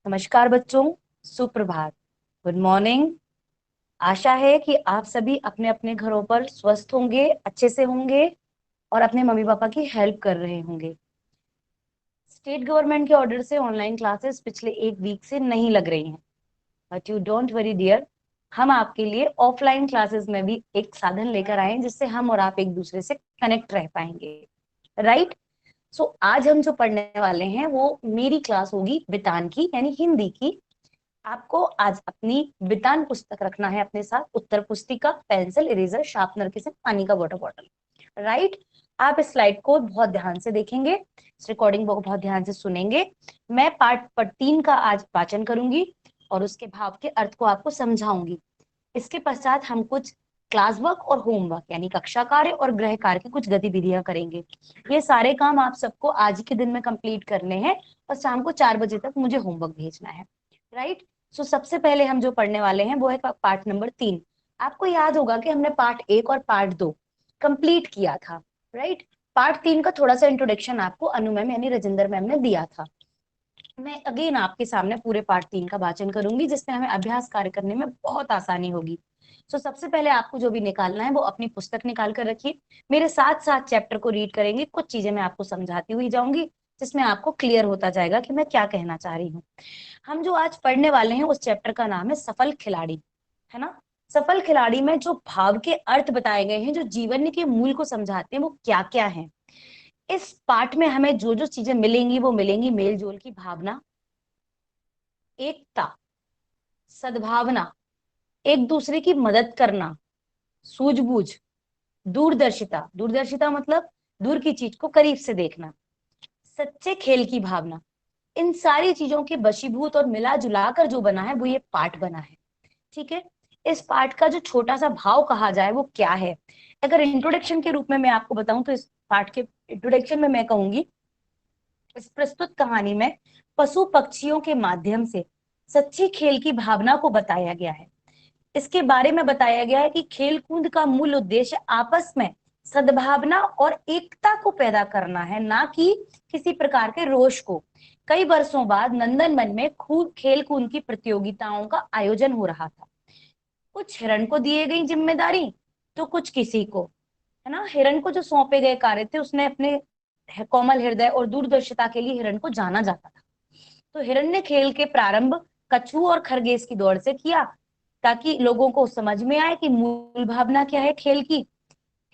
नमस्कार बच्चों, सुप्रभात, गुड मॉर्निंग। आशा है कि आप सभी अपने अपने घरों पर स्वस्थ होंगे, अच्छे से होंगे और अपने मम्मी पापा की हेल्प कर रहे होंगे। स्टेट गवर्नमेंट के ऑर्डर से ऑनलाइन क्लासेस पिछले एक वीक से नहीं लग रही हैं, but you don't worry dear, हम आपके लिए ऑफलाइन क्लासेस में भी एक साधन लेकर आए हैं जिससे हम और आप एक दूसरे से कनेक्ट रह पाएंगे। राइट। सो आज हम जो पढ़ने वाले हैं वो मेरी क्लास होगी बितान की, यानी हिंदी की। आपको आज अपनी बितान पुस्तक रखना है अपने साथ, उत्तर पुस्तिका, पेंसिल, इरेजर, शार्पनर के साथ पानी का वाटर बॉटल। राइट। आप इस स्लाइड को बहुत ध्यान से देखेंगे, इस रिकॉर्डिंग को बहुत ध्यान से सुनेंगे। मैं पार्ट पर 3 का आज वाचन करूंगी और उसके भाव के अर्थ को आपको समझाऊंगी। इसके पश्चात हम कुछ क्लास वर्क और होमवर्क यानी कक्षा कार्य और गृह कार्य की कुछ गतिविधियां करेंगे। ये सारे काम आप सबको आज के दिन में कंप्लीट करने हैं और शाम को 4 बजे तक मुझे होमवर्क भेजना है। राइट। सो सबसे पहले हम जो पढ़ने वाले हैं वो है पार्ट नंबर 3। आपको याद होगा कि हमने पार्ट 1 और पार्ट 2 कंप्लीट किया था। राइट। पार्ट 3 का थोड़ा सा इंट्रोडक्शन आपको अनु मैम यानी रजिंदर मैम ने दिया था। मैं अगेन आपके सामने पूरे पार्ट 3 का वाचन करूंगी जिससे हमें अभ्यास कार्य करने में बहुत आसानी होगी। सो सबसे पहले आपको जो भी निकालना है वो अपनी पुस्तक निकाल कर रखिए। मेरे साथ साथ चैप्टर को रीड करेंगे, कुछ चीजें मैं आपको समझाती हुई जाऊंगी जिसमें आपको क्लियर होता जाएगा कि मैं क्या कहना चाह रही हूँ। हम जो आज पढ़ने वाले हैं उस चैप्टर का नाम है सफल खिलाड़ी, है ना। सफल खिलाड़ी में जो भाव के अर्थ बताए गए हैं, जो जीवन के मूल को समझाते हैं, वो क्या क्या है। इस पाठ में हमें जो जो चीजें मिलेंगी वो मिलेंगी: मेल जोल की भावना, एकता, सद्भावना, एक दूसरे की मदद करना, सूझबूझ, दूरदर्शिता, दूरदर्शिता मतलब दूर की चीज को करीब से देखना, सच्चे खेल की भावना। इन सारी चीजों के वशीभूत और मिला जुला कर जो बना है वो ये पाठ बना है। ठीक है। इस पाठ का जो छोटा सा भाव कहा जाए वो क्या है, अगर इंट्रोडक्शन के रूप में मैं आपको बताऊं तो इस पाठ के इंट्रोडक्शन में मैं कहूंगी, इस प्रस्तुत कहानी में पशु पक्षियों के माध्यम से सच्ची खेल की भावना को बताया गया है। इसके बारे में बताया गया है कि खेल कूद का मूल उद्देश्य आपस में सद्भावना और एकता को पैदा करना है, ना कि किसी प्रकार के रोष को। कई वर्षों बाद नंदन वन में खूब खेल कूद की प्रतियोगिताओं का आयोजन हो रहा था। कुछ हिरण को दिए गई जिम्मेदारी तो कुछ किसी को, है ना। हिरण को जो सौंपे गए कार्य थे उसने अपने कोमल हृदय और दूरदर्शिता के लिए हिरण को जाना जाता था। तो हिरण ने खेल के प्रारंभ कछुओं और खरगोश की दौड़ से किया ताकि लोगों को समझ में आए कि मूल भावना क्या है खेल की।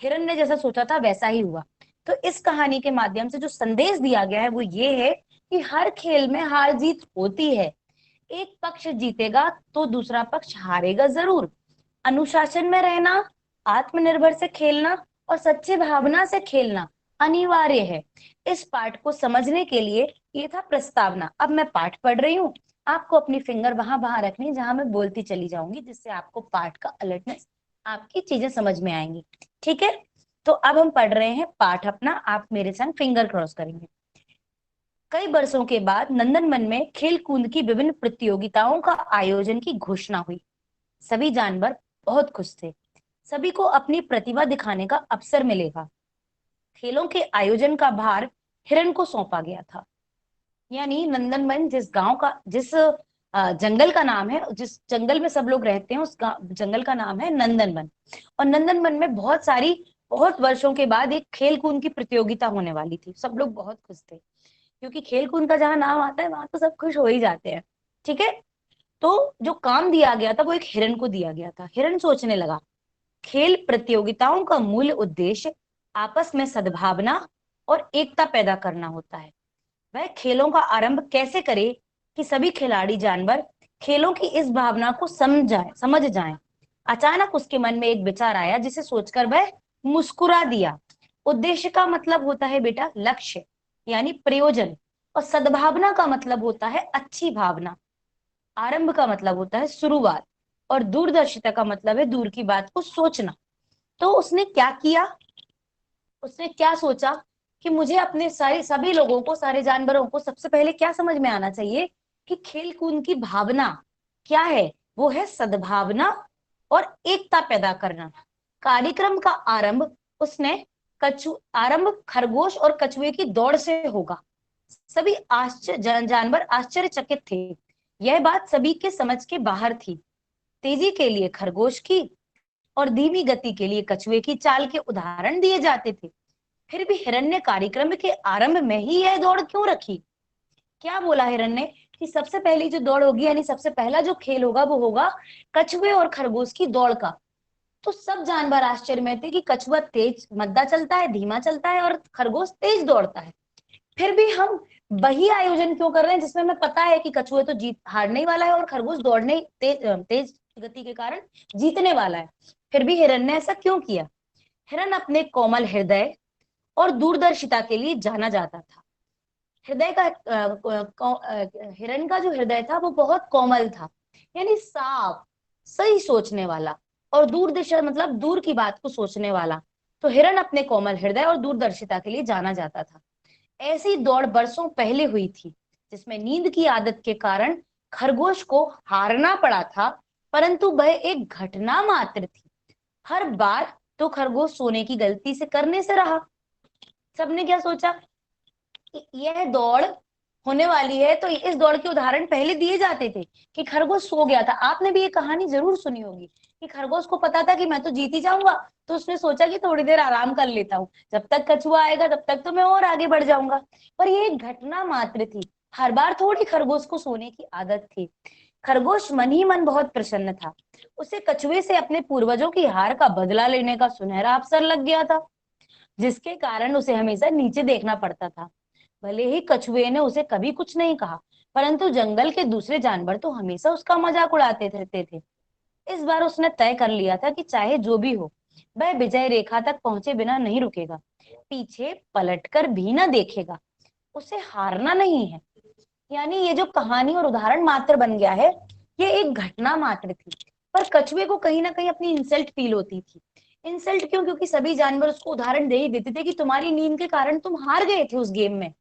हिरण ने जैसा सोचा था वैसा ही हुआ। तो इस कहानी के माध्यम से जो संदेश दिया गया है वो ये है कि हर खेल में हार जीत होती है। एक पक्ष जीतेगा तो दूसरा पक्ष हारेगा जरूर। अनुशासन में रहना, आत्मनिर्भर से खेलना और सच्चे भावना से खेलना अनिवार्य है। इस पाठ को समझने के लिए ये था प्रस्तावना। अब मैं पाठ पढ़ रही हूँ, आपको अपनी फिंगर वहां वहां रखनी जहां मैं बोलती चली जाऊंगी, जिससे आपको पाठ का अलर्टनेस, आपकी चीजें समझ में आएंगी। ठीक है। तो अब हम पढ़ रहे हैं पाठ अपना, आप मेरे संग फिंगर क्रॉस करेंगे। कई वर्षों के बाद नंदनवन में खेल कूद की विभिन्न प्रतियोगिताओं का आयोजन की घोषणा हुई। सभी जानवर बहुत खुश थे, सभी को अपनी प्रतिभा दिखाने का अवसर मिलेगा। खेलों के आयोजन का भार हिरण को सौंपा गया था। यानी नंदनवन जिस गांव का, जिस जंगल का नाम है, जिस जंगल में सब लोग रहते हैं, उस जंगल का नाम है नंदनवन। और नंदनवन में बहुत सारी, बहुत वर्षों के बाद एक खेल कूद की प्रतियोगिता होने वाली थी। सब लोग बहुत खुश थे क्योंकि खेल कूद का जहां नाम आता है वहां तो सब खुश हो ही जाते हैं। ठीक है। तो जो काम दिया गया था वो एक हिरण को दिया गया था। हिरण सोचने लगा, खेल प्रतियोगिताओं का मूल उद्देश्य आपस में सद्भावना और एकता पैदा करना होता है। वह खेलों का आरंभ कैसे करे कि सभी खिलाड़ी जानवर खेलों की इस भावना को समझ जाएं। अचानक उसके मन में एक विचार आया जिसे सोचकर वह मुस्कुरा दिया। उद्देश्य का मतलब होता है बेटा लक्ष्य, यानी प्रयोजन। और सद्भावना का मतलब होता है अच्छी भावना। आरंभ का मतलब होता है शुरुआत। और दूरदर्शिता का मतलब है दूर की बात को सोचना। तो उसने क्या किया, उसने क्या सोचा कि मुझे अपने सारे सभी लोगों को, सारे जानवरों को सबसे पहले क्या समझ में आना चाहिए कि खेल कूद की भावना क्या है। वो है सद्भावना और एकता पैदा करना। कार्यक्रम का आरंभ उसने कछु आरंभ खरगोश और कछुए की दौड़ से होगा। सभी जानवर आश्चर्यचकित थे यह बात सभी के समझ के बाहर थी। तेजी के लिए खरगोश की और धीमी गति के लिए कछुए की चाल के उदाहरण दिए जाते थे। फिर भी हिरन ने कार्यक्रम के आरंभ में ही यह दौड़ क्यों रखी? क्या बोला हिरन ने कि सबसे पहली जो दौड़ होगी, यानी सबसे पहला जो खेल होगा वो होगा कछुए और खरगोश की दौड़ का। तो सब जानवर आश्चर्य में थे कि कछुआ तेज मद्दा चलता है, धीमा चलता है, और खरगोश तेज दौड़ता है। फिर भी हम वही आयोजन क्यों कर रहे हैं जिसमें हमें पता है कि कछुए तो जीत हारने ही वाला है और खरगोश दौड़ने तेज गति के कारण जीतने वाला है। फिर भी हिरन ने ऐसा क्यों किया? हिरन अपने कोमल हृदय और दूरदर्शिता के लिए जाना जाता था। हृदय का हिरन का जो हृदय था वो बहुत कोमल था, यानी साफ, सही सोचने वाला, और दूरदिशा मतलब दूर की बात को सोचने वाला। तो हिरन अपने कोमल हृदय और दूरदर्शिता के लिए जाना जाता था। ऐसी दौड़ बरसों पहले हुई थी जिसमें नींद की आदत के कारण खरगोश को हारना पड़ा था, परंतु वह एक घटना मात्र थी। हर बार तो खरगोश सोने की गलती से करने से रहा। सबने क्या सोचा कि यह दौड़ होने वाली है, तो इस दौड़ के उदाहरण पहले दिए जाते थे कि खरगोश सो गया था। आपने भी ये कहानी जरूर सुनी होगी कि खरगोश को पता था कि मैं तो जीत ही जाऊंगा, तो उसने सोचा कि थोड़ी देर आराम कर लेता हूँ, जब तक कछुआ आएगा तब तक तो मैं और आगे बढ़ जाऊंगा। पर ये एक घटना मात्र थी, हर बार थोड़ी खरगोश को सोने की आदत थी। खरगोश मन ही मन बहुत प्रसन्न था। उसे कछुए से अपने पूर्वजों की हार का बदला लेने का सुनहरा अवसर लग गया था, जिसके कारण उसे हमेशा नीचे देखना पड़ता था। भले ही कछुए ने उसे कभी कुछ नहीं कहा, परंतु जंगल के दूसरे जानवर तो हमेशा उसका मजाक उड़ाते रहते थे। इस बार उसने तय कर लिया था कि चाहे जो भी हो, वह विजय रेखा तक पहुंचे बिना नहीं रुकेगा, पीछे पलटकर भी न देखेगा। उसे हारना नहीं है। यानी ये जो कहानी और उदाहरण मात्र बन गया है, ये एक घटना मात्र थी, पर कछुए को कहीं ना कहीं अपनी इंसल्ट फील होती थी। इंसल्ट क्यों? क्योंकि सभी जानवर उसको उदाहरण दे ही देते थे कि तुम्हारी नींद के कारण तुम हार गए थे उस गेम में।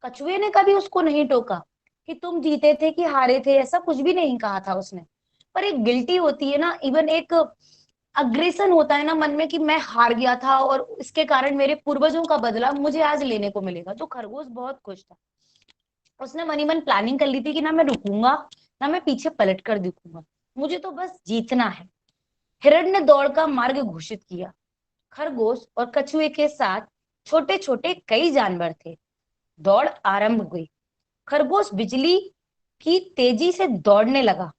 कछुए ने कभी उसको नहीं टोका कि तुम जीते थे कि हारे थे, ऐसा कुछ भी नहीं कहा था उसने। पर एक गिल्टी होती है ना, इवन एक अग्रेशन होता है ना मन में कि मैं हार गया था और इसके कारण मेरे पूर्वजों का बदला मुझे आज लेने को मिलेगा। तो खरगोश बहुत खुश था। उसने मनी मन प्लानिंग कर ली थी कि ना मैं रुकूंगा, ना मैं पीछे पलट कर दिखूंगा, मुझे तो बस जीतना है। हिरण ने दौड़ का मार्ग घोषित किया। खरगोश और कछुए के साथ छोटे छोटे कई जानवर थे। दौड़ आरंभ हुई। खरगोश बिजली की तेजी से दौड़ने लगा।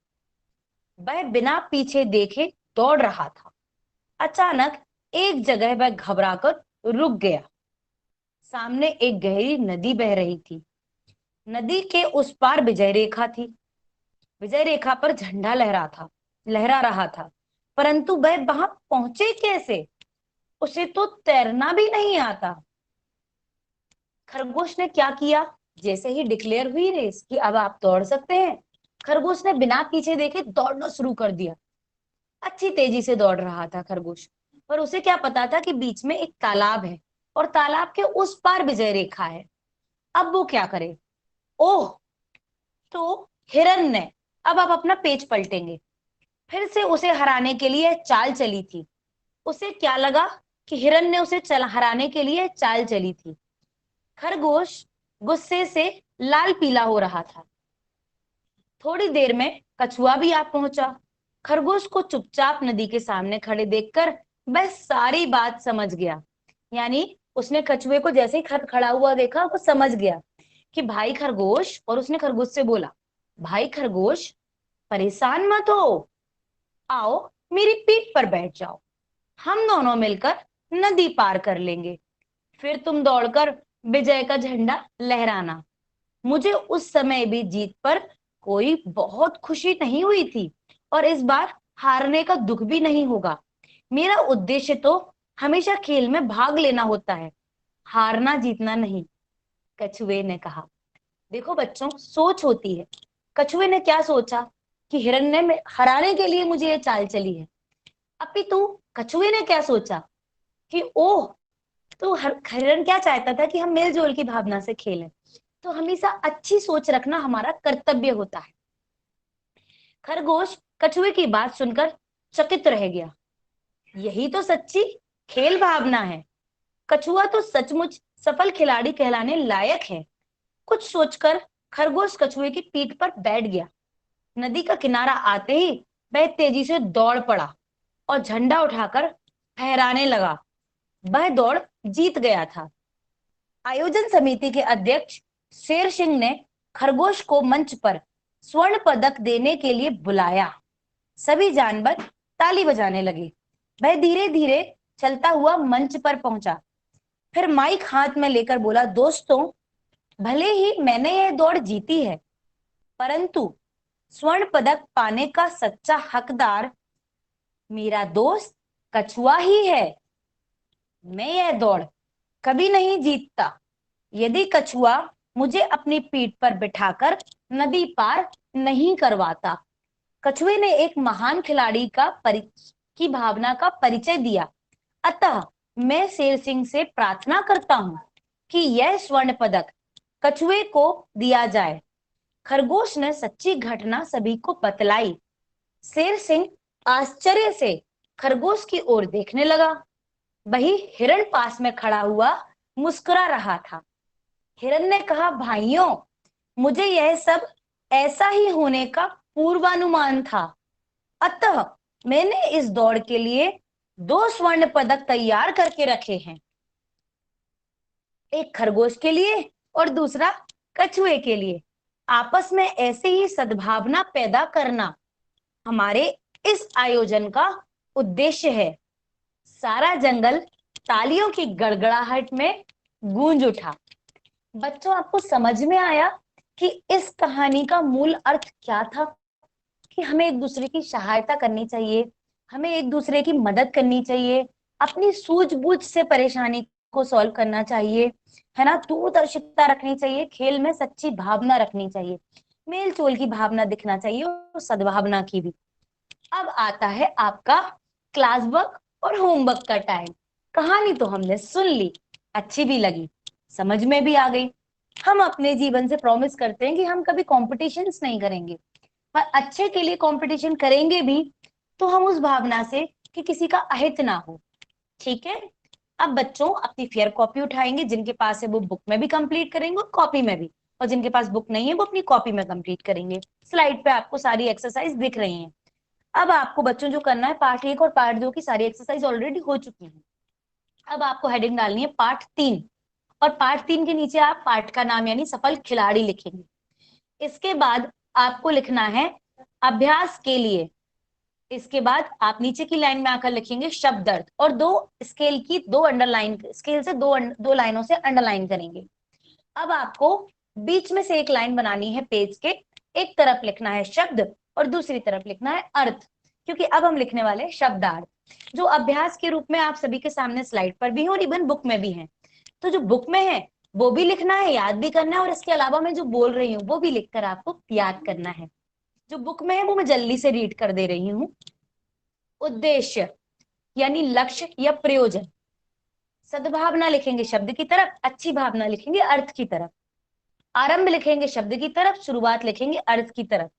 वह बिना पीछे देखे दौड़ रहा था। अचानक एक जगह वह घबराकर रुक गया। सामने एक गहरी नदी बह रही थी। नदी के उस पार विजय रेखा थी। विजय रेखा पर झंडा लहरा रहा था, परंतु वह वहां पहुंचे कैसे? उसे तो तैरना भी नहीं आता। खरगोश ने क्या किया? जैसे ही डिक्लेयर हुई रेस कि अब आप दौड़ सकते हैं, खरगोश ने बिना पीछे देखे दौड़ना शुरू कर दिया। अच्छी तेजी से दौड़ रहा था खरगोश, पर उसे क्या पता था कि बीच में एक तालाब है और तालाब के उस पार विजय रेखा है। अब वो क्या करे? ओह, तो हिरन ने, अब आप अपना पेज पलटेंगे, फिर से उसे हराने के लिए चाल चली थी। उसे क्या लगा कि हिरन ने उसे हराने के लिए चाल चली थी। खरगोश गुस्से से लाल पीला हो रहा था। थोड़ी देर में कछुआ भी आ पहुंचा। खरगोश को चुपचाप नदी के सामने खड़े देखकर वह सारी बात समझ गया। यानी उसने कछुए को जैसे ही खड़ा हुआ देखा, वो समझ गया कि भाई खरगोश, और उसने खरगोश से बोला, भाई खरगोश, परेशान मत हो, आओ मेरी पीठ पर बैठ जाओ, हम दोनों मिलकर नदी पार कर लेंगे, फिर तुम दौड़कर विजय का झंडा लहराना। मुझे उस समय भी जीत पर कोई बहुत खुशी नहीं हुई थी, और इस बार हारने का दुख भी नहीं होगा। मेरा उद्देश्य तो हमेशा खेल में भाग लेना होता है, हारना जीतना नहीं। कछुए ने कहा। देखो बच्चों, सोच होती है। कछुए ने क्या सोचा कि हिरन ने हराने के लिए मुझे ये चाल चली है। अपितु कछुए ने क्या सोचा कि ओह, तो हिरन क्या चाहता था कि हम मेलजोल की भावना से खेलें। तो हमेशा अच्छी सोच रखना हमारा कर्तव्य होता है। खरगोश कछुए की बात सुनकर चकित रह गया। यही तो सच्ची खेल भावना है। कछुआ तो सचमुच सफल खिलाड़ी कहलाने लायक है। कुछ सोचकर खरगोश कछुए की पीठ पर बैठ गया। नदी का किनारा आते ही वह तेजी से दौड़ पड़ा और झंडा उठाकर फहराने लगा। वह दौड़ जीत गया था। आयोजन समिति के अध्यक्ष शेर सिंह ने खरगोश को मंच पर स्वर्ण पदक देने के लिए बुलाया। सभी जानवर ताली बजाने लगे। वह धीरे धीरे चलता हुआ मंच पर पहुंचा। फिर माइक हाथ में लेकर बोला, दोस्तों, भले ही मैंने यह दौड़ जीती है, परंतु स्वर्ण पदक पाने का सच्चा हकदार मेरा दोस्त कछुआ ही है। मैं यह दौड़ कभी नहीं जीतता यदि कछुआ मुझे अपनी पीठ पर बिठाकर नदी पार नहीं करवाता। कछुए ने एक महान खिलाड़ी की भावना का परिचय दिया। अतः मैं शेर सिंह से प्रार्थना करता हूं कि यह स्वर्ण पदक कछुए को दिया जाए। खरगोश ने सच्ची घटना सभी को बतलाई। शेर सिंह आश्चर्य से खरगोश की ओर देखने लगा। वही हिरण पास में खड़ा हुआ मुस्कुरा रहा था। हिरण ने कहा, भाइयों, मुझे यह सब ऐसा ही होने का पूर्वानुमान था, अतः मैंने इस दौड़ के लिए 2 स्वर्ण पदक तैयार करके रखे हैं, एक खरगोश के लिए और दूसरा कछुए के लिए। आपस में ऐसे ही सद्भावना पैदा करना हमारे इस आयोजन का उद्देश्य है। सारा जंगल तालियों की गड़गड़ाहट में गूंज उठा। बच्चों, आपको समझ में आया कि इस कहानी का मूल अर्थ क्या था? कि हमें एक दूसरे की सहायता करनी चाहिए, हमें एक दूसरे की मदद करनी चाहिए, अपनी सूझबूझ से परेशानी को सॉल्व करना चाहिए, है ना। दूरदर्शिता रखनी चाहिए, खेल में सच्ची भावना रखनी चाहिए, मेल जोल की भावना दिखना चाहिए और सद्भावना की भी। अब आता है आपका क्लास वर्क और होमवर्क का टाइम। कहानी तो हमने सुन ली, अच्छी भी लगी, समझ में भी आ गई। हम अपने जीवन से प्रॉमिस करते हैं कि हम कभी कॉम्पिटिशन्स नहीं करेंगे, पर अच्छे के लिए कंपटीशन करेंगे भी तो हम उस भावना से कि किसी का अहित ना हो। ठीक है। अब बच्चों अपनी फेयर कॉपी उठाएंगे, जिनके पास है वो बुक में भी कंप्लीट करेंगे और कॉपी में भी, और जिनके पास बुक नहीं है वो अपनी कॉपी में कंप्लीट करेंगे। स्लाइड पे आपको सारी एक्सरसाइज दिख रही हैं। अब आपको बच्चों जो करना है, पार्ट 1 और पार्ट 2 की सारी एक्सरसाइज ऑलरेडी हो चुकी है। अब आपको हेडिंग डालनी है पार्ट 3, और पार्ट 3 के नीचे आप पार्ट का नाम यानी सफल खिलाड़ी लिखेंगे। इसके बाद आपको लिखना है अभ्यास के लिए। इसके बाद आप नीचे की लाइन में आकर लिखेंगे शब्द अर्थ, और 2 स्केल की 2 अंडरलाइन, स्केल से दो लाइनों से अंडरलाइन करेंगे। अब आपको बीच में से एक लाइन बनानी है पेज के, एक तरफ लिखना है शब्द और दूसरी तरफ लिखना है अर्थ, क्योंकि अब हम लिखने वाले हैं शब्दार्थ, जो अभ्यास के रूप में आप सभी के सामने स्लाइड पर भी है और इवन बुक में भी है। तो जो बुक में है वो भी लिखना है, याद भी करना है, और इसके अलावा मैं जो बोल रही हूँ वो भी लिखकर आपको याद करना है। जो बुक में है वो मैं जल्दी से रीड कर दे रही हूँ। उद्देश्य यानी लक्ष्य या प्रयोजन। सद्भावना लिखेंगे शब्द की तरफ, अच्छी भावना लिखेंगे अर्थ की तरफ। आरंभ लिखेंगे शब्द की तरफ, शुरुआत लिखेंगे अर्थ की तरफ।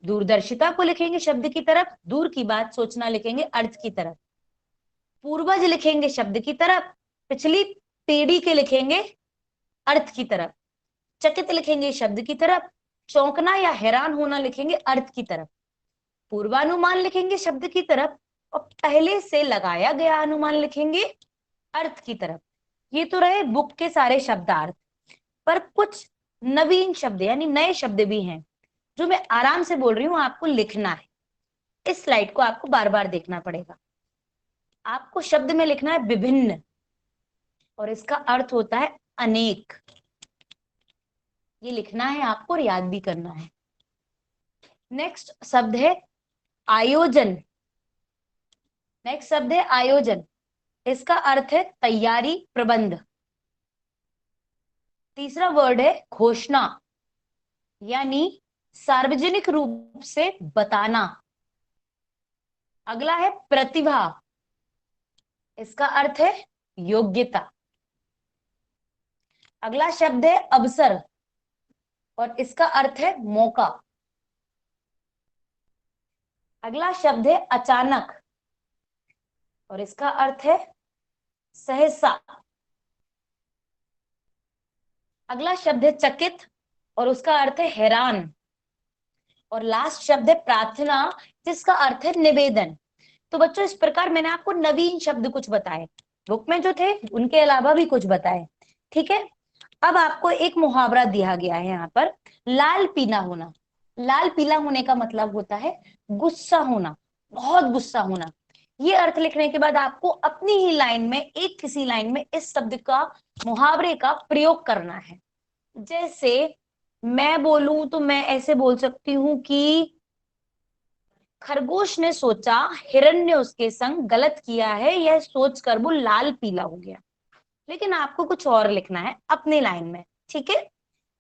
दूरदर्शिता को लिखेंगे शब्द की तरफ, दूर की बात सोचना लिखेंगे अर्थ की तरफ। पूर्वज लिखेंगे शब्द की तरफ, पिछली पीढ़ी के लिखेंगे अर्थ की तरफ। चकित लिखेंगे शब्द की तरफ, चौंकना या हैरान होना लिखेंगे अर्थ की तरफ। पूर्वानुमान लिखेंगे शब्द की तरफ, और पहले से लगाया गया अनुमान लिखेंगे अर्थ की तरफ। ये तो रहे बुक के सारे शब्दार्थ, पर कुछ नवीन शब्द यानी नए शब्द भी हैं जो मैं आराम से बोल रही हूँ, आपको लिखना है। इस स्लाइड को आपको बार बार देखना पड़ेगा। आपको शब्द में लिखना है विभिन्न, और इसका अर्थ होता है अनेक। ये लिखना है आपको और याद भी करना है। नेक्स्ट शब्द है आयोजन। नेक्स्ट शब्द है आयोजन, इसका अर्थ है तैयारी, प्रबंध। तीसरा वर्ड है घोषणा, यानी सार्वजनिक रूप से बताना। अगला है प्रतिभा, इसका अर्थ है योग्यता। अगला शब्द है अवसर, और इसका अर्थ है मौका। अगला शब्द है अचानक, और इसका अर्थ है सहसा। अगला शब्द है चकित, और उसका अर्थ है हैरान। और लास्ट शब्द है प्रार्थना, जिसका अर्थ है निवेदन। तो बच्चों इस प्रकार मैंने आपको नवीन शब्द कुछ बताए, बुक में जो थे उनके अलावा भी कुछ बताए। ठीक है, अब आपको एक मुहावरा दिया गया है यहाँ पर, लाल पीला होना। लाल पीला होने का मतलब होता है गुस्सा होना, बहुत गुस्सा होना। ये अर्थ लिखने के बाद आपको अपनी ही लाइन में, एक किसी लाइन में इस शब्द का, मुहावरे का प्रयोग करना है। जैसे मैं बोलूं तो मैं ऐसे बोल सकती हूं कि खरगोश ने सोचा हिरण ने उसके संग गलत किया है, यह सोचकर वो लाल पीला हो गया। लेकिन आपको कुछ और लिखना है अपनी लाइन में। ठीक है,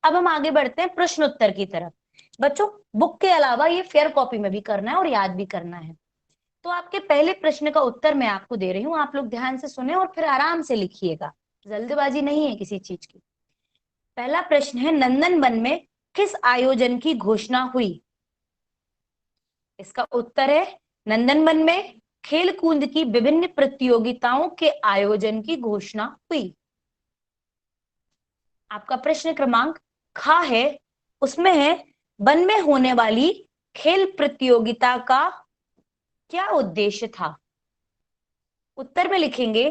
अब हम आगे बढ़ते हैं प्रश्न उत्तर की तरफ। बच्चों बुक के अलावा ये फेयर कॉपी में भी करना है और याद भी करना है। तो आपके पहले प्रश्न का उत्तर मैं आपको दे रही हूँ, आप लोग ध्यान से सुने और फिर आराम से लिखिएगा, जल्दबाजी नहीं है किसी चीज की। पहला प्रश्न है, नंदन वन में किस आयोजन की घोषणा हुई? इसका उत्तर है नंदन वन में खेल कूद की विभिन्न प्रतियोगिताओं के आयोजन की घोषणा हुई। आपका प्रश्न क्रमांक ख है, उसमें है वन में होने वाली खेल प्रतियोगिता का क्या उद्देश्य था? उत्तर में लिखेंगे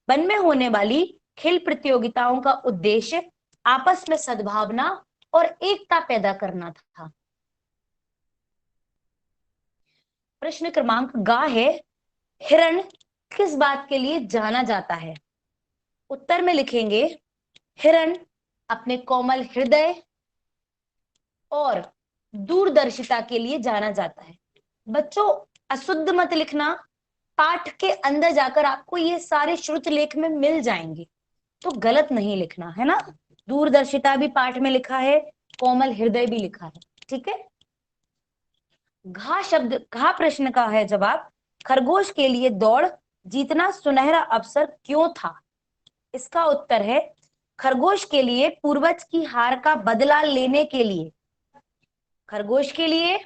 वन में होने वाली खेल प्रतियोगिताओं का उद्देश्य आपस में सद्भावना और एकता पैदा करना था। प्रश्न क्रमांक ग है, हिरण किस बात के लिए जाना जाता है? उत्तर में लिखेंगे हिरण अपने कोमल हृदय और दूरदर्शिता के लिए जाना जाता है। बच्चों अशुद्ध मत लिखना, पाठ के अंदर जाकर आपको ये सारे श्रुत लेख में मिल जाएंगे, तो गलत नहीं लिखना है ना। दूरदर्शिता भी पाठ में लिखा है, कोमल हृदय भी लिखा है। ठीक है, घा शब्द, घा प्रश्न का है जवाब, खरगोश के लिए दौड़ जीतना सुनहरा अवसर क्यों था? इसका उत्तर है खरगोश के लिए पूर्वज की हार का बदला लेने के लिए, खरगोश के लिए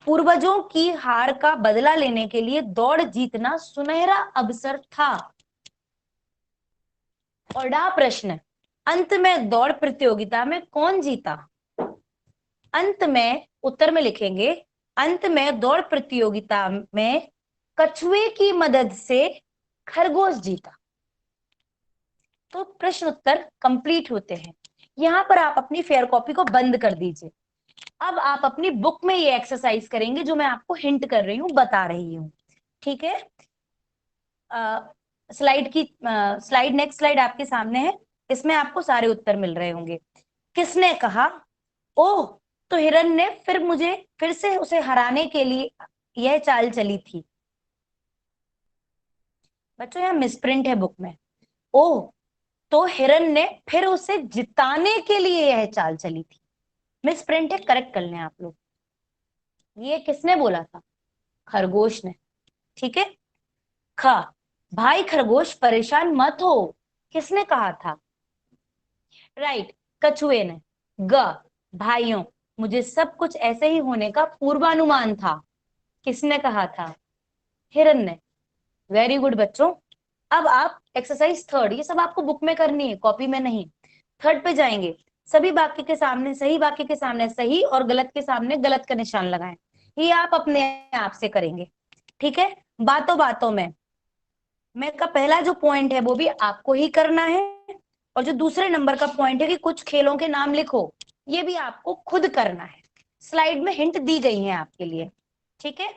पूर्वजों की हार का बदला लेने के लिए दौड़ जीतना सुनहरा अवसर था। और डा प्रश्न, अंत में दौड़ प्रतियोगिता में कौन जीता? अंत में, उत्तर में लिखेंगे अंत में दौड़ प्रतियोगिता में कछुए की मदद से खरगोश जीता। तो प्रश्न उत्तर कंप्लीट होते हैं। यहां पर आप अपनी फेयर कॉपी को बंद कर दीजिए। अब आप अपनी बुक में ये एक्सरसाइज करेंगे जो मैं आपको हिंट कर रही हूं, बता रही हूं। ठीक है, स्लाइड की स्लाइड, नेक्स्ट स्लाइड आपके सामने है, इसमें आपको सारे उत्तर मिल रहे होंगे। किसने कहा ओह, तो हिरन ने फिर से उसे हराने के लिए यह चाल चली थी। बच्चों यहाँ मिसप्रिंट है बुक में, ओह तो हिरन ने फिर उसे जिताने के लिए यह चाल चली थी। मिसप्रिंट है, करेक्ट कर लें आप लोग। ये किसने बोला था? खरगोश ने। ठीक है, खा, भाई खरगोश परेशान मत हो, किसने कहा था? राइट, कछुए ने। ग, भाइयों मुझे सब कुछ ऐसे ही होने का पूर्वानुमान था, किसने कहा था? हिरन ने। वेरी गुड बच्चों। अब आप एक्सरसाइज थर्ड, ये सब आपको बुक में करनी है, कॉपी में नहीं। थर्ड पे जाएंगे, सभी वाक्य के सामने सही वाक्य के सामने सही और गलत के सामने गलत का निशान लगाएं। ये आप अपने आप से करेंगे। ठीक है, बातों बातों में मैं का पहला जो पॉइंट है वो भी आपको ही करना है, और जो दूसरे नंबर का पॉइंट है कि कुछ खेलों के नाम लिखो, ये भी आपको खुद करना है। स्लाइड में हिंट दी गई है आपके लिए। ठीक है,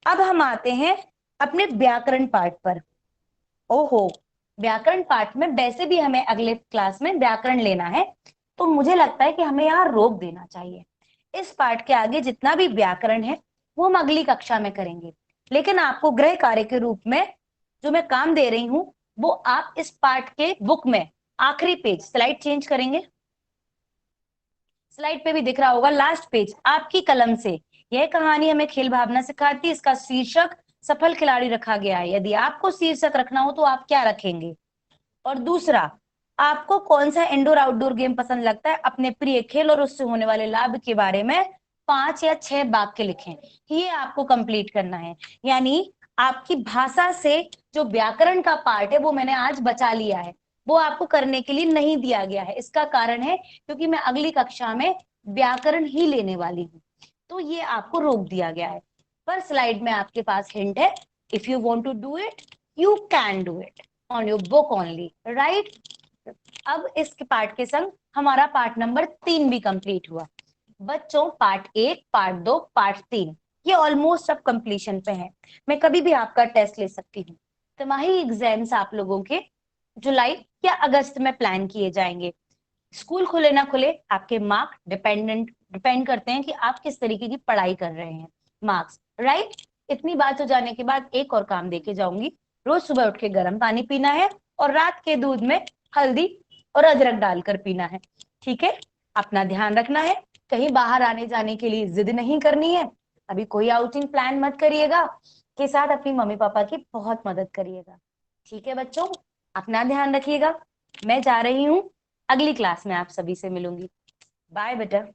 अब हम आते हैं अपने व्याकरण पार्ट पर। ओहो, व्याकरण पार्ट में वैसे भी हमें अगले क्लास में व्याकरण लेना है, तो मुझे लगता है कि हमें यहाँ रोक देना चाहिए। इस पार्ट के आगे जितना भी व्याकरण है वो हम अगली कक्षा में करेंगे, लेकिन आपको गृह कार्य के रूप में जो मैं काम दे रही हूं वो आप इस पार्ट के बुक में आखिरी पेज, स्लाइड चेंज करेंगे, स्लाइड पे भी दिख रहा होगा लास्ट पेज, आपकी कलम से यह कहानी हमें खेल भावना सिखाती है, इसका शीर्षक सफल खिलाड़ी रखा गया है। यदि आपको शीर्षक रखना हो तो आप क्या रखेंगे? और दूसरा, आपको कौन सा इंडोर आउटडोर गेम पसंद लगता है, अपने प्रिय खेल और उससे होने वाले लाभ के बारे में 5 या 6 वाक्य लिखें। ये आपको कंप्लीट करना है। यानी आपकी भाषा से जो व्याकरण का पार्ट है वो मैंने आज बचा लिया है, वो आपको करने के लिए नहीं दिया गया है। इसका कारण है क्योंकि मैं अगली कक्षा में व्याकरण ही लेने वाली हूँ। तो तो ये आपको रोक दिया गया है। पर स्लाइड में आपके पास हिंट है, if you want to do it you can do it on your book only, right. अब इस पार्ट के संग हमारा पार्ट नंबर 3 भी कंप्लीट हुआ। बच्चों पार्ट 1, पार्ट 2, पार्ट 3 ये ऑलमोस्ट अब कंप्लीशन पे है। मैं कभी भी आपका टेस्ट ले सकती हूँ। तिमाही एग्जाम्स आप लोगों के जुलाई या अगस्त में प्लान किए जाएंगे। स्कूल खुले ना खुले आपके मार्क डिपेंड करते हैं कि आप किस तरीके की पढ़ाई कर रहे हैं, मार्क्स, राइट। इतनी बात हो जाने के बाद एक और काम देके जाऊंगी। रोज सुबह उठ के गर्म पानी पीना है और रात के दूध में हल्दी और अदरक डालकर पीना है, ठीक है। अपना ध्यान रखना है, कहीं बाहर आने जाने के लिए जिद नहीं करनी है। अभी कोई आउटिंग प्लान मत करिएगा, के साथ अपनी मम्मी पापा की बहुत मदद करिएगा, ठीक है बच्चों। अपना ध्यान रखिएगा। मैं जा रही हूँ, अगली क्लास में आप सभी से मिलूंगी। बाय बेटा।